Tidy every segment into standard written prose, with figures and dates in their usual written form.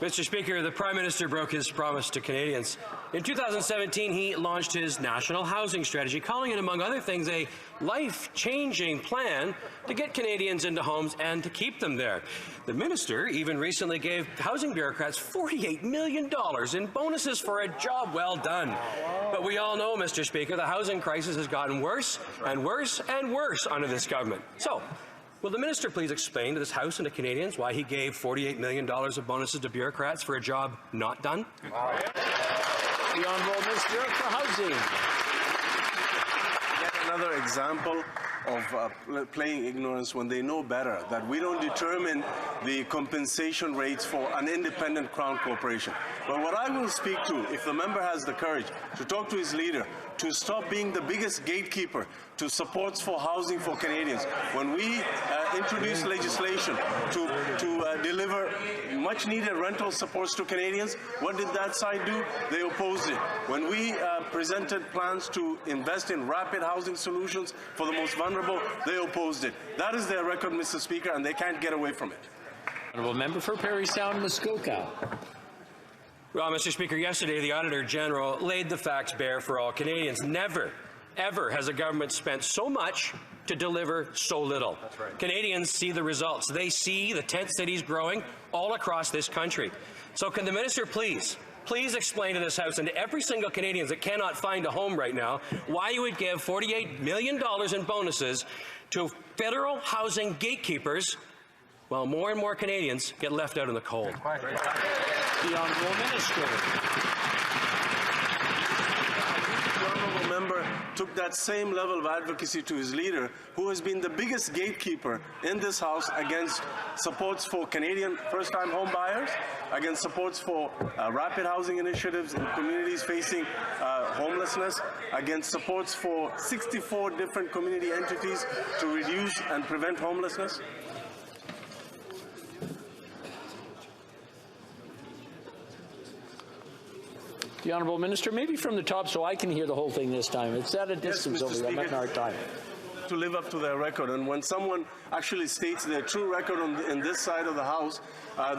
Mr. Speaker, the Prime Minister broke his promise to Canadians. In 2017, he launched his national housing strategy, calling it, among other things, a life-changing plan to get Canadians into homes and to keep them there. The minister even recently gave housing bureaucrats $48 million in bonuses for a job well done. But we all know, Mr. Speaker, the housing crisis has gotten worse and worse and worse under this government. So, will the minister please explain to this House and to Canadians why he gave $48 million of bonuses to bureaucrats for a job not done? The Honourable Minister for Housing. Yet another example of playing ignorance when they know better, that we don't determine the compensation rates for an independent Crown corporation. But what I will speak to, if the member has the courage to talk to his leader, to stop being the biggest gatekeeper to supports for housing for Canadians. When we introduced legislation to deliver much-needed rental supports to Canadians, what did that side do? They opposed it. When we presented plans to invest in rapid housing solutions for the most vulnerable, they opposed it. That is their record, Mr. Speaker, and they can't get away from it. Honourable Member for Parry Sound, Muskoka. Well, Mr. Speaker, yesterday the Auditor General laid the facts bare for all Canadians. Never, ever has a government spent so much to deliver so little. That's right. Canadians see the results. They see the tent cities growing all across this country. So can the minister please explain to this House and to every single Canadian that cannot find a home right now why you would give $48 million in bonuses to federal housing gatekeepers while more and more Canadians get left out in the cold? The Honourable Minister. The Honourable Member took that same level of advocacy to his leader, who has been the biggest gatekeeper in this House against supports for Canadian first-time home buyers, against supports for rapid housing initiatives in communities facing homelessness, against supports for 64 different community entities to reduce and prevent homelessness. The Honourable Minister, maybe from the top so I can hear the whole thing this time. It's at a distance over there. I'm having a hard time. To live up to their record, and when someone actually states their true record in this side of the House,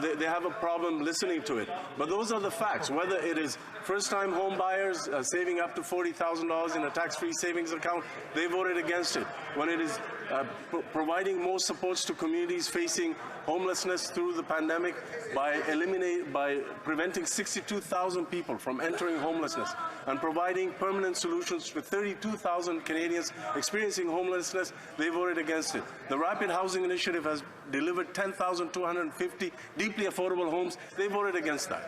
they have a problem listening to it. But those are the facts. Whether it is first-time home buyers saving up to $40,000 in a tax-free savings account, they voted against it. When it is providing more supports to communities facing homelessness through the pandemic by preventing 62,000 people from entering homelessness and providing permanent solutions to 32,000 Canadians experiencing homelessness, they voted against it. The Rapid Housing Initiative has delivered 10,250 deeply affordable homes. They voted against that.